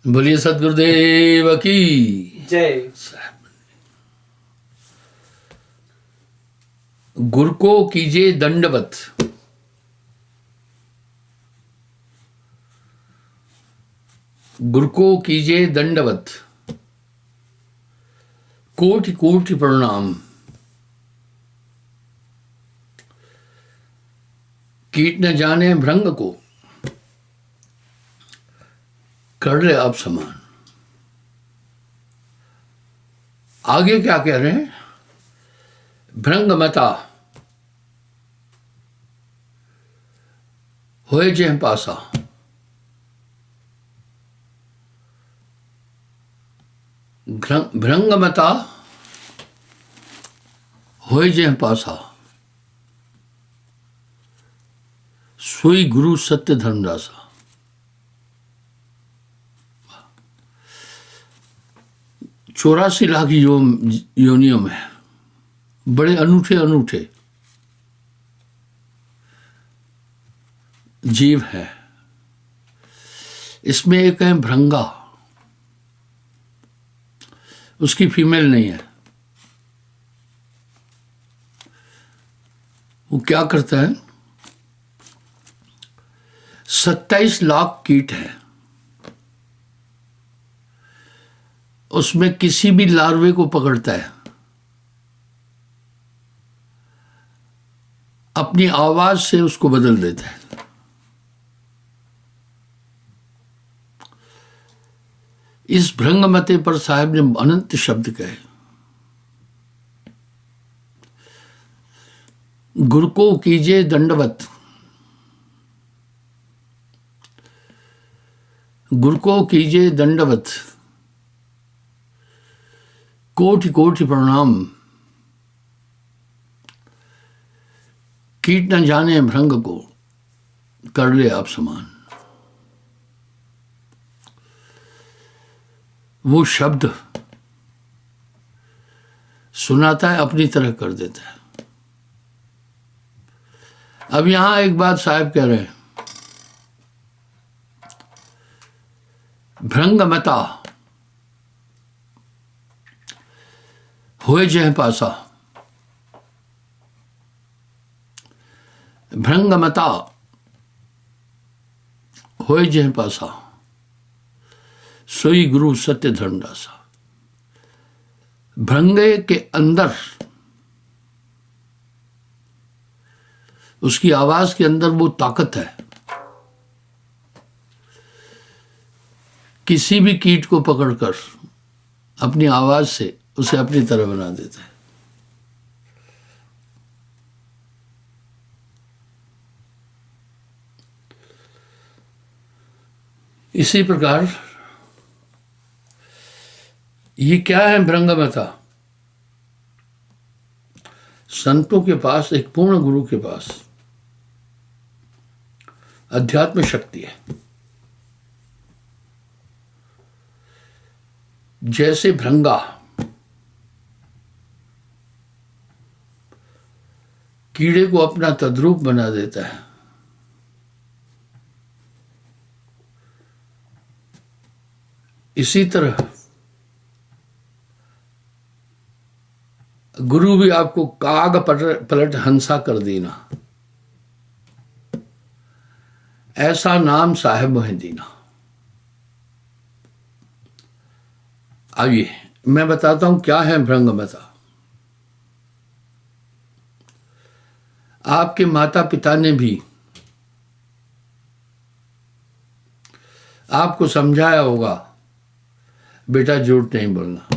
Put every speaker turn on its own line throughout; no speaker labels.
बोलिए सदगुरुदेव की
जय।
गुरु को कीजिए दंडवत। गुरु को कीजिए दंडवत, कोटि कोटि प्रणाम। कीट न जाने भृंग को, कर ले आप समान। आगे क्या कह रहे हैं? भृंग मता होए जे पासा। भृंग मता होए जे पासा, सोई गुरु सत्य धर्मदासा। 84 लाख योनियों में बड़े अनूठे अनूठे जीव है। इसमें एक है भृंगा, उसकी फीमेल नहीं है। वो क्या करता है? 27 लाख कीट हैं, उसमें किसी भी लार्वे को पकड़ता है, अपनी आवाज से उसको बदल देता है। इस भृंगमते पर साहब ने अनंत शब्द कहे। गुरु को कीजिए दंडवत, गुरु को कीजिए दंडवत, कोटि कोटि प्रणाम। कीट न जाने भृंग को, कर ले आप समान। वो शब्द सुनाता है, अपनी तरह कर देता है। अब यहां एक बात साहब कह रहे हैं, भृंग मता होए जह पासा। भृंग मता होए जह पासा, सोई गुरु सत्य धर्मदासा। भृंगे के अंदर, उसकी आवाज के अंदर वो ताकत है, किसी भी कीट को पकड़कर अपनी आवाज से उसे अपनी तरह बना देता है। इसी प्रकार ये क्या है भृंगमता? संतों के पास, एक पूर्ण गुरु के पास अध्यात्म शक्ति है। जैसे भृंगा कीड़े को अपना तद्रूप बना देता है, इसी तरह गुरु भी आपको काग पलट हंसा कर देना, ऐसा नाम साहेब मोहे दीना। आइए मैं बताता हूं क्या है भृंगमता। आपके माता पिता ने भी आपको समझाया होगा, बेटा झूठ नहीं बोलना।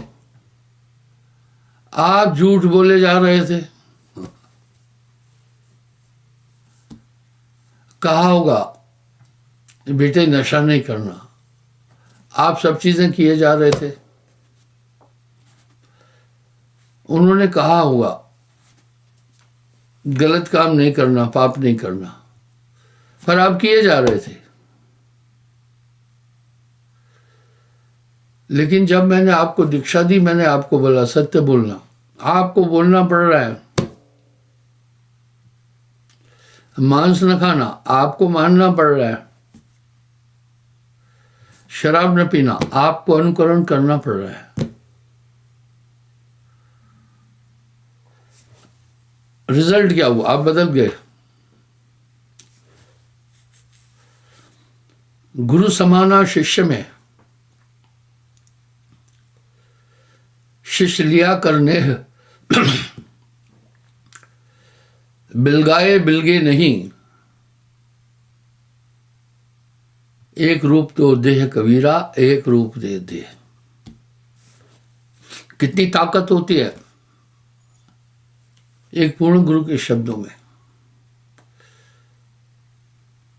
आप झूठ बोले जा रहे थे, कहा होगा बेटे नशा नहीं करना। आप सब चीजें किए जा रहे थे, उन्होंने कहा होगा गलत काम नहीं करना, पाप नहीं करना, पर आप किए जा रहे थे। लेकिन जब मैंने आपको दीक्षा दी, मैंने आपको बोला सत्य बोलना, आपको बोलना पड़ रहा है। मांस न खाना, आपको मानना पड़ रहा है। शराब न पीना, आपको अनुकरण करना पड़ रहा है। रिजल्ट क्या हुआ? आप बदल गए। गुरु समाना शिष्य में, शिष्य लिया करने बिलगाए बिलगे नहीं, एक रूप तो देह कबीरा, एक रूप दे देह। कितनी ताकत होती है एक पूर्ण गुरु के शब्दों में।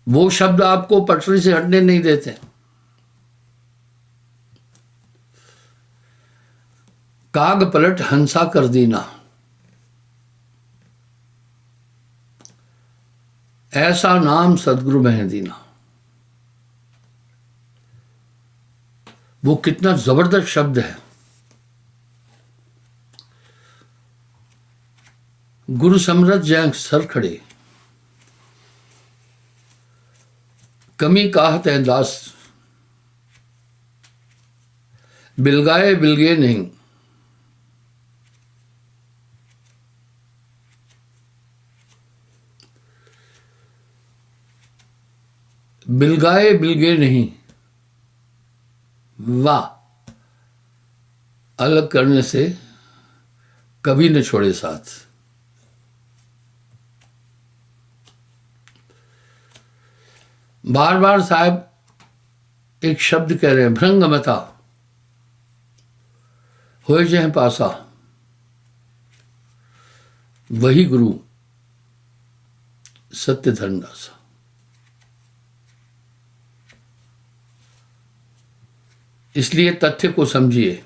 वो शब्द आपको पटरी से हटने नहीं देते। काग पलट हंसा कर दीना, ऐसा नाम सदगुरु में दीना। वो कितना जबरदस्त शब्द है। गुरु समरथ जय सर खड़े, कमी काहत है दास, बिलगाए बिलगे नहीं। बिलगाए बिलगे नहीं, वाह, अलग करने से कभी न छोड़े साथ। बार बार साहब एक शब्द कह रहे हैं, भृंगमता होए जह पासा, वही गुरु सत्य धर्मदासा। इसलिए तथ्य को समझिए।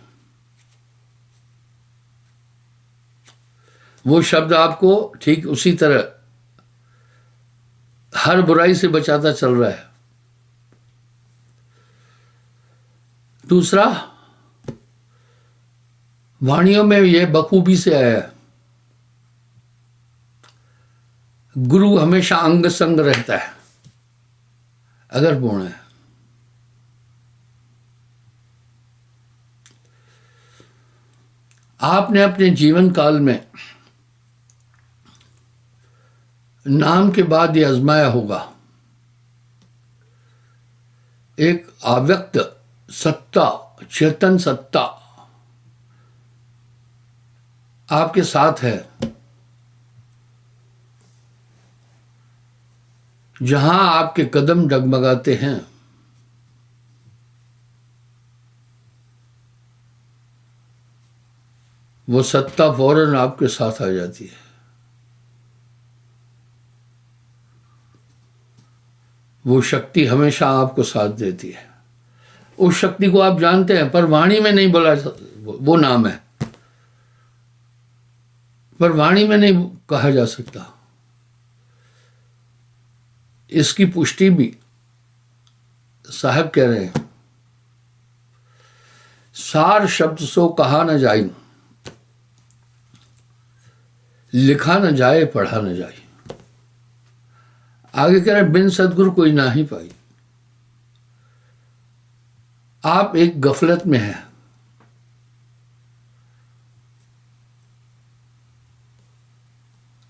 वो शब्द आपको ठीक उसी तरह हर बुराई से बचाता चल रहा है। दूसरा, वाणियों में यह बखूबी से आया है, गुरु हमेशा अंग संग रहता है अगर पूर्ण है। आपने अपने जीवन काल में नाम के बाद ये आजमाया होगा, एक अव्यक्त सत्ता, चेतन सत्ता आपके साथ है, जहां आपके कदम डगमगाते हैं वो सत्ता फौरन आपके साथ आ जाती है। वो शक्ति हमेशा आपको साथ देती है। उस शक्ति को आप जानते हैं, पर वाणी में नहीं बोला, वो नाम है पर वाणी में नहीं कहा जा सकता। इसकी पुष्टि भी साहब कह रहे हैं, सार शब्द सो कहा न जाए, लिखा न जाए, पढ़ा न जाए। आगे कह रहे हैं, बिन सदगुरु कोई ना ही पाई। आप एक गफलत में हैं,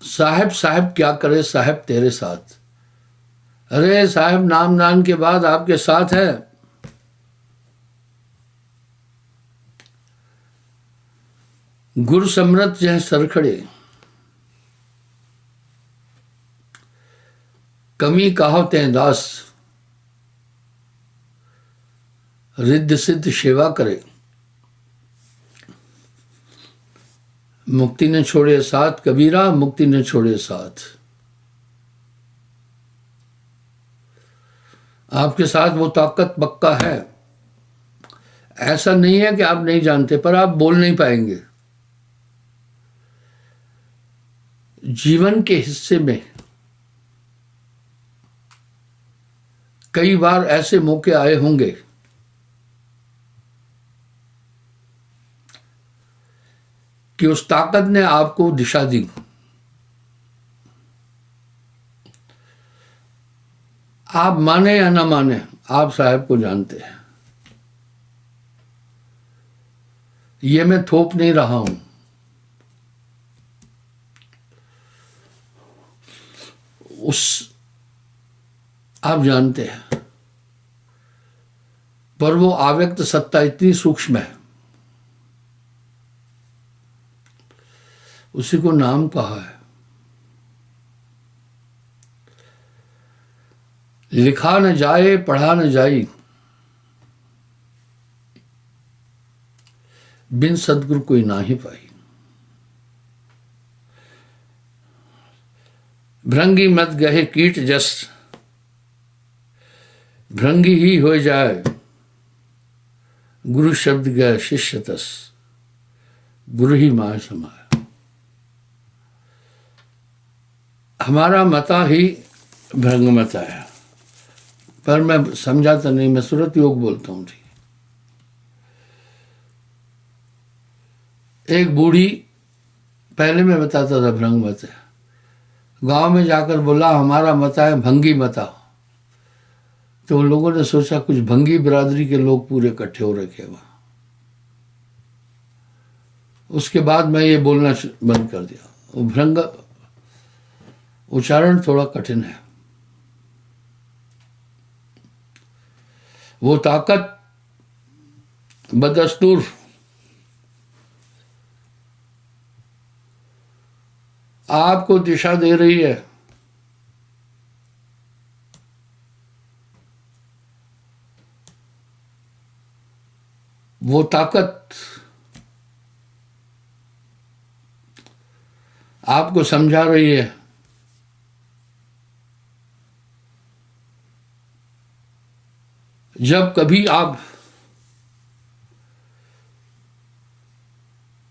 साहब साहब क्या करे, साहब तेरे साथ। अरे साहब नाम नाम के बाद आपके साथ है। गुरु समरथ जह सरखड़े, कमी कहावते दास, रिद्ध सिद्ध सेवा करे, मुक्ति न छोड़े साथ कबीरा, मुक्ति न छोड़े साथ। आपके साथ वो ताकत पक्का है। ऐसा नहीं है कि आप नहीं जानते, पर आप बोल नहीं पाएंगे। जीवन के हिस्से में कई बार ऐसे मौके आए होंगे कि उस ताकत ने आपको दिशा दी। आप माने या ना माने, आप साहब को जानते हैं। ये मैं थोप नहीं रहा हूं। उस आप जानते हैं, पर वो अव्यक्त सत्ता इतनी सूक्ष्म है, उसी को नाम कहा है। लिखा न जाए, पढ़ा न जाई, बिन सदगुरु कोई ना ही पाई। भृंगी मत गहे कीट जस, भृंगी ही हो जाए, गुरु शब्द गए शिष्य तस, गुरु ही माय समाय। हमारा मता ही भृंग मता है, पर मैं समझाता नहीं, मैं सुरत योग बोलता हूं। ठीक, एक बूढ़ी, पहले मैं बताता था भृंग मत है, गांव में जाकर बोला हमारा मता है भंगी मता, तो लोगों ने सोचा कुछ भंगी बिरादरी के लोग पूरे इकट्ठे हो रखे वहां। उसके बाद मैं ये बोलना बंद कर दिया। वो भृंग उच्चारण थोड़ा कठिन है। वो ताकत बदस्तूर आपको दिशा दे रही है। वो ताकत आपको समझा रही है। जब कभी आप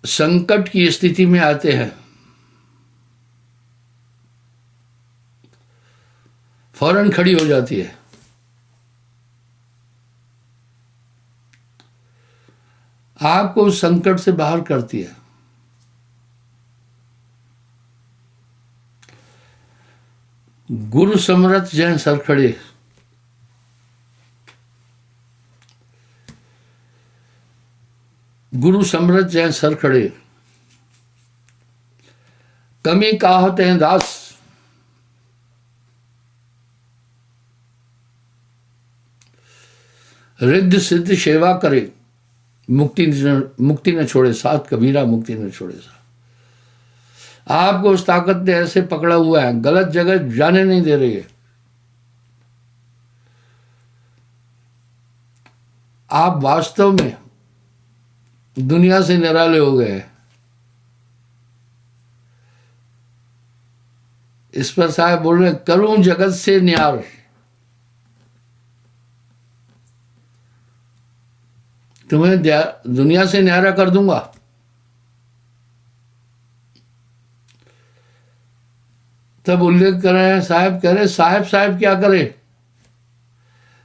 संकट की स्थिति में आते हैं, फौरन खड़ी हो जाती है। आपको उस संकट से बाहर करती है। गुरु समरथ जय सरखड़े, गुरु समरथ जय सरखड़े, कमी काहत हैं दास, रिद्ध सिद्ध सेवा करे, मुक्ति न छोड़े साथ, कबीरा मुक्ति न छोड़े साथ। आपको उस ताकत ने ऐसे पकड़ा हुआ है, गलत जगह जाने नहीं दे रही है। आप वास्तव में दुनिया से निराले हो गए। इस पर साहब बोल रहे करूं जगत से न्यार, तुम्हें दुनिया से न्यारा कर दूंगा। तब उल्लेख कर रहे हैं, साहब कह रहे साहब साहब क्या करे,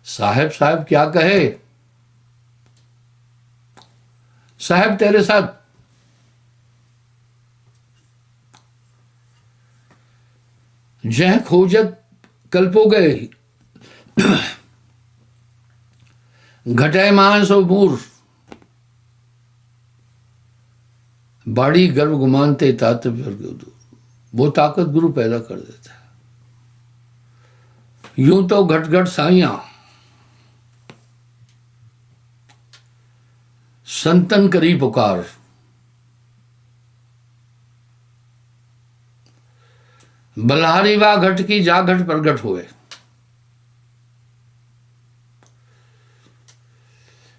साहब साहब क्या कहे, साहब तेरे साथ जह खोजत कल्पो गए, घटाए मानस और मूर, बाड़ी गर्भ गुमानते तात, वो ताकत गुरु पैदा कर देता है। यूं तो घट घट साइया संतन करी पुकार, बलहारी वा घट की जा घट प्रगट हुए।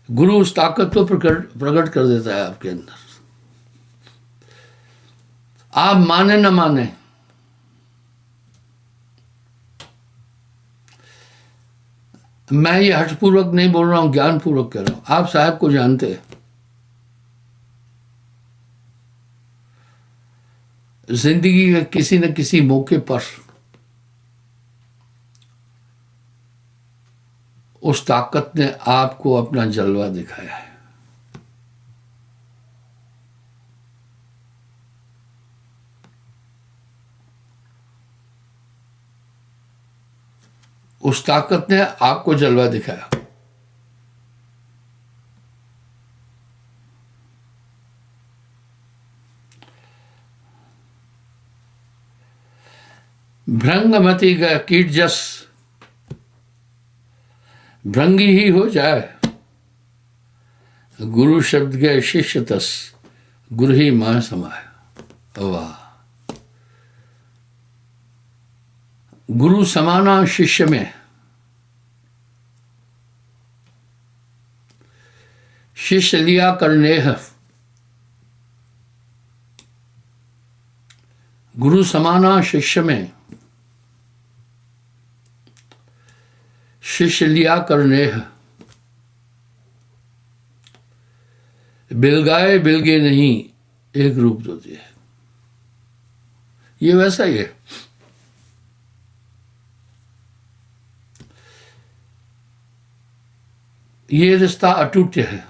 गुरु उस ताकत को प्रकट कर देता है आपके अंदर। आप माने न माने, मैं ये हठपूर्वक नहीं बोल रहा हूं, ज्ञानपूर्वक कह रहा हूं। आप साहब को जानते हैं, जिंदगी के किसी न किसी मौके पर उस ताकत ने आपको अपना जलवा दिखाया है। उस ताकत ने आपको जलवा दिखाया। भृंगमति का कीट जस भृंगी ही हो जाए, गुरु शब्द के शिष्य तस गुरु ही मां समाए। वाह, गुरु समाना शिष्य में, शिष्य लिया करनेह, गुरु समाना शिष्य में, शिष्य लिया करनेह, बिलगाए बिलगे नहीं एक रूप होती है। ये वैसा ही है। ये रिश्ता अटूट है।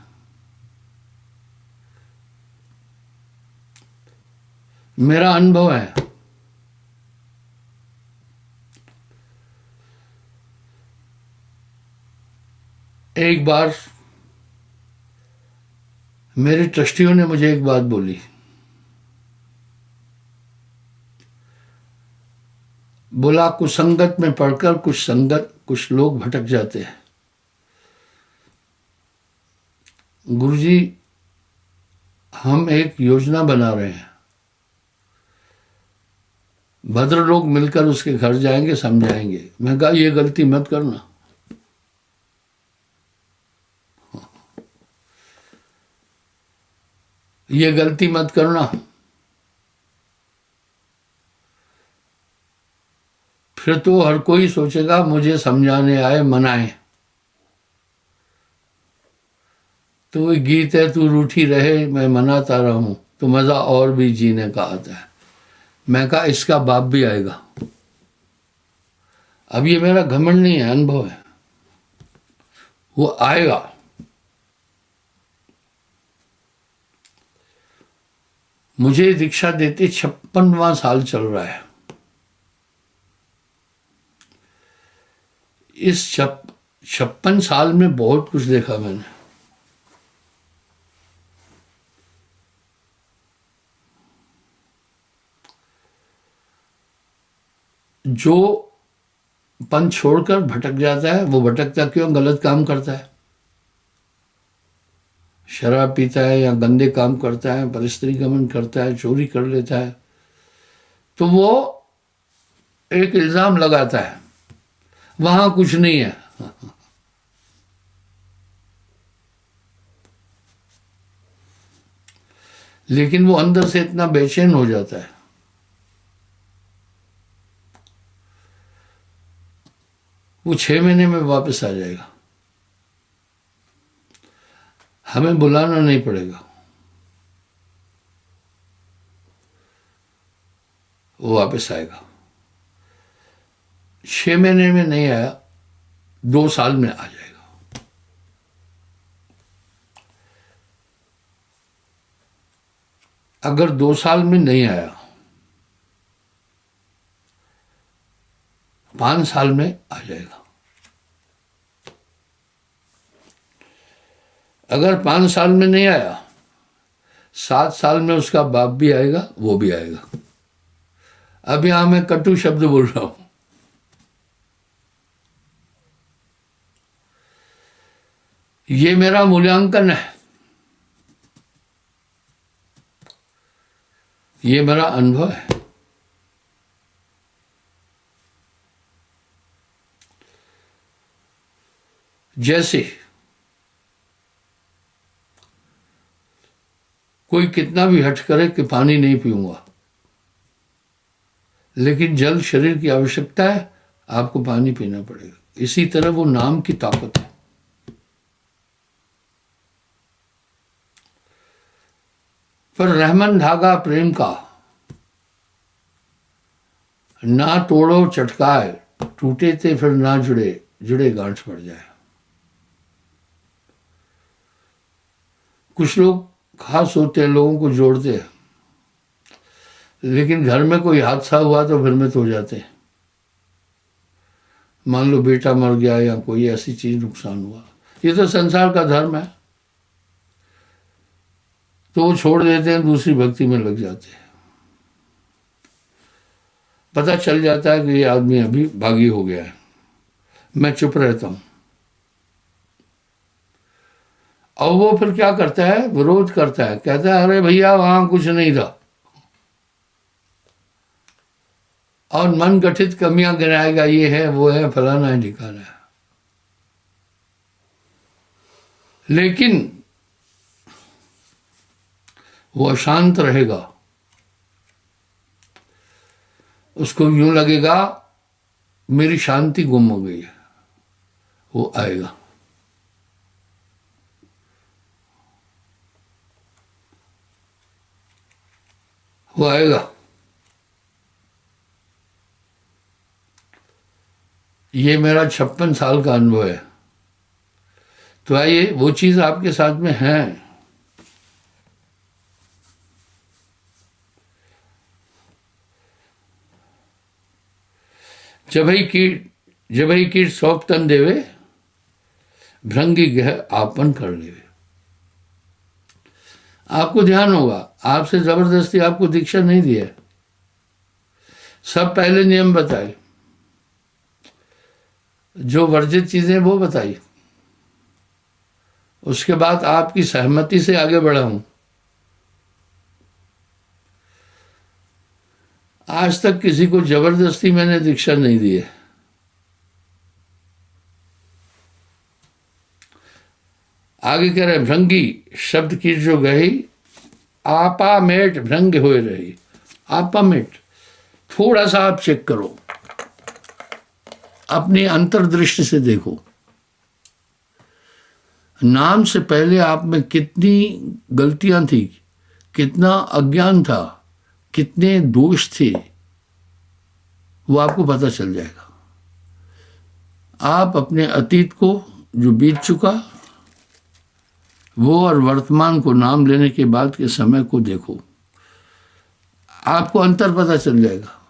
मेरा अनुभव है, एक बार मेरे ट्रस्टियों ने मुझे एक बात बोली, बोला कुछ संगत में पढ़कर कुछ लोग भटक जाते हैं। गुरुजी, हम एक योजना बना रहे हैं, भद्र लोग मिलकर उसके घर जाएंगे, समझाएंगे। मैं कहा ये गलती मत करना। ये गलती मत करना, फिर तो हर कोई सोचेगा मुझे समझाने आए, मनाए। तो वो गीत है, तू रूठी रहे मैं मनाता रहूं तो मजा और भी जीने का आता है। मैं कहा इसका बाप भी आएगा। अब ये मेरा घमंड नहीं है, अनुभव है, वो आएगा। मुझे दीक्षा देते 56वां साल चल रहा है। इस 56 साल में बहुत कुछ देखा मैंने। जो पंथ छोड़कर भटक जाता है, वो भटकता क्यों? गलत काम करता है, शराब पीता है या गंदे काम करता है, परस्त्री गमन करता है, चोरी कर लेता है, तो वो एक इल्जाम लगाता है वहां कुछ नहीं है। लेकिन वो अंदर से इतना बेचैन हो जाता है, वो 6 महीने में वापस आ जाएगा। हमें बुलाना नहीं पड़ेगा, वो वापस आएगा। 6 महीने में नहीं आया, 2 साल में आ जाएगा। अगर 2 साल में नहीं आया, 5 साल में आ जाएगा। अगर 5 साल में नहीं आया, 7 साल में उसका बाप भी आएगा, वो भी आएगा। अब यहां मैं कटु शब्द बोल रहा हूं। ये मेरा मूल्यांकन है, ये मेरा अनुभव है। जैसे कोई कितना भी हट करे कि पानी नहीं पीऊंगा, लेकिन जल शरीर की आवश्यकता है, आपको पानी पीना पड़ेगा। इसी तरह वो नाम की ताकत है। पर रहमन धागा प्रेम का, ना तोड़ो चटकाए, टूटे थे फिर ना जुड़े, जुड़े गांठ पड़ जाए। कुछ लोग खास होते हैं, लोगों को जोड़ते हैं, लेकिन घर में कोई हादसा हुआ तो भ्रमित हो जाते हैं। मान लो बेटा मर गया या कोई ऐसी चीज नुकसान हुआ, ये तो संसार का धर्म है, तो वो छोड़ देते हैं, दूसरी भक्ति में लग जाते हैं। पता चल जाता है कि ये आदमी अभी बागी हो गया है, मैं चुप रहता हूं। और वो फिर क्या करता है, विरोध करता है, कहता है अरे भैया वहां कुछ नहीं था, और मन गठित कमियां गिनाएगा, ये है वो है फलाना है ठिकाना है। लेकिन वो अशांत रहेगा, उसको यूं लगेगा मेरी शांति गुम हो गई है, वो आएगा। वो आएगा। ये मेरा 56 साल का अनुभव है। तो आइए, वो चीज आपके साथ में है। जब ही कीट सौंप तन देवे, भृंगी गह आपन कर लेवे। आपको ध्यान होगा, आपसे जबरदस्ती आपको दीक्षा नहीं दिया, सब पहले नियम बताए, जो वर्जित चीजें वो बताई, उसके बाद आपकी सहमति से आगे बढ़ा हूं। आज तक किसी को जबरदस्ती मैंने दीक्षा नहीं दी है। आगे कह रहे भृंगी शब्द की जो गई, आपा मेट भृंग होए रही। आपा मेट, थोड़ा सा आप चेक करो, अपनी अंतर्दृष्टि से देखो, नाम से पहले आप में कितनी गलतियां थी, कितना अज्ञान था, कितने दोष थे, वो आपको पता चल जाएगा। आप अपने अतीत को जो बीत चुका, वो और वर्तमान को नाम लेने के बाद के समय को देखो, आपको अंतर पता चल जाएगा।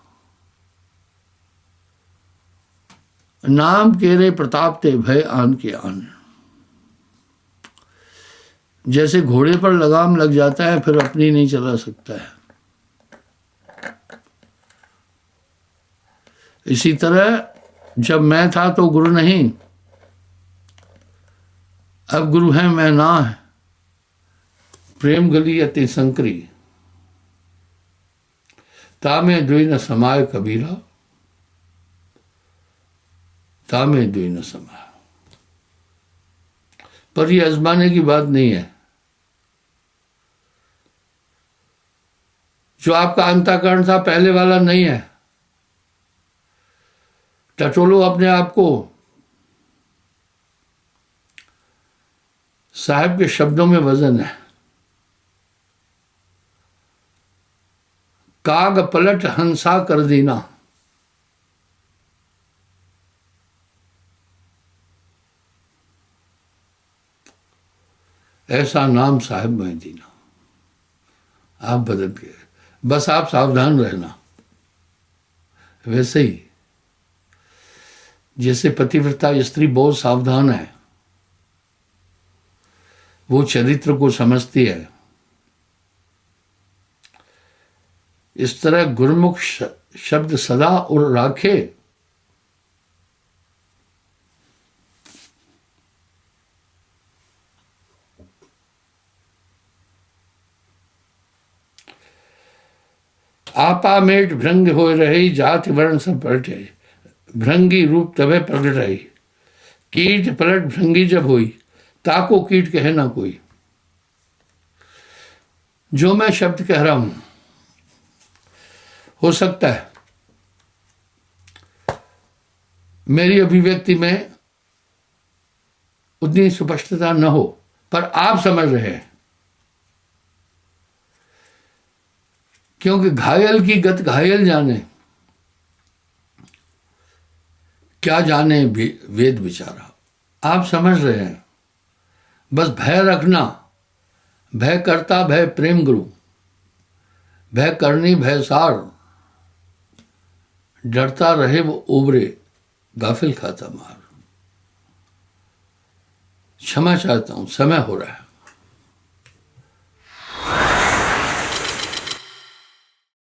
नाम केरे प्रताप ते भय आन के आन। जैसे घोड़े पर लगाम लग जाता है, फिर अपनी नहीं चला सकता है। इसी तरह जब मैं था तो गुरु नहीं, अब गुरु है मैं ना है। प्रेम गली अति संकरी, तामे दुई न समाय कबीरा, तामे दुई न समाय। पर ये आजमाने की बात नहीं है। जो आपका अंतःकरण था पहले वाला नहीं है। टटोलो अपने आप को। साहब के शब्दों में वजन है। काग पलट हंसा कर देना, ऐसा नाम साहब में दीना। आप बदल गए, बस आप सावधान रहना। वैसे ही जैसे पतिव्रता स्त्री बहुत सावधान है, वो चरित्र को समझती है, इस तरह गुरुमुख शब्द सदा उड़ राखे। आपा मेट भृंग हो रही, जाति वर्ण सब पलटे, भृंगी रूप तबे प्रगट रही। कीट पलट भृंगी जब हुई, ताको कीट कहे ना कोई। जो मैं शब्द कह रहा हूं, हो सकता है मेरी अभिव्यक्ति में उतनी स्पष्टता न हो, पर आप समझ रहे हैं, क्योंकि घायल की गत घायल जाने, क्या जाने वेद विचारा। आप समझ रहे हैं, बस भय रखना। भय करता भय प्रेम गुरु, भय करनी भय सार, डरता रहे वो उबरे, गाफिल खाता मार। क्षमा चाहता हूं, समय हो रहा है।